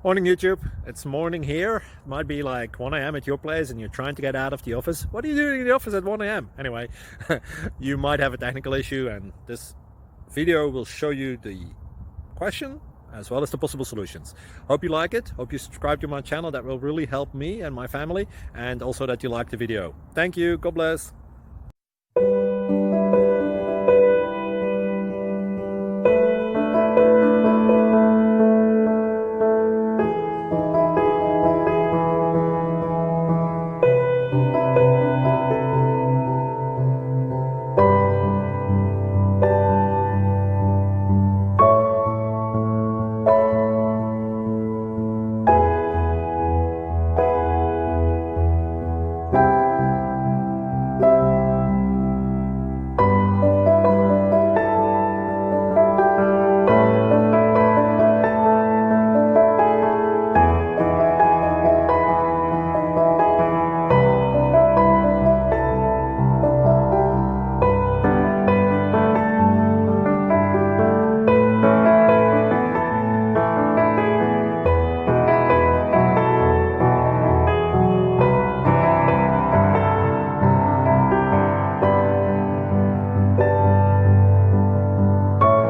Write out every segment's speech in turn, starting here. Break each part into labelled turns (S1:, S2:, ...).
S1: Morning YouTube, it's morning here. It might be like 1 a.m. at your place and you're trying to get out of the office. What are you doing in the office at 1 a.m.? Anyway, you might have a technical issue and this video will show you the question as well as the possible solutions. Hope you like it, hope you subscribe to my channel. That will really help me and my family, and also that you like the video. Thank you, God bless.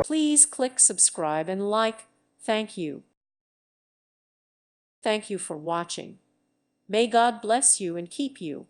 S2: Please click subscribe and like. Thank you. Thank you for watching. May God bless you and keep you.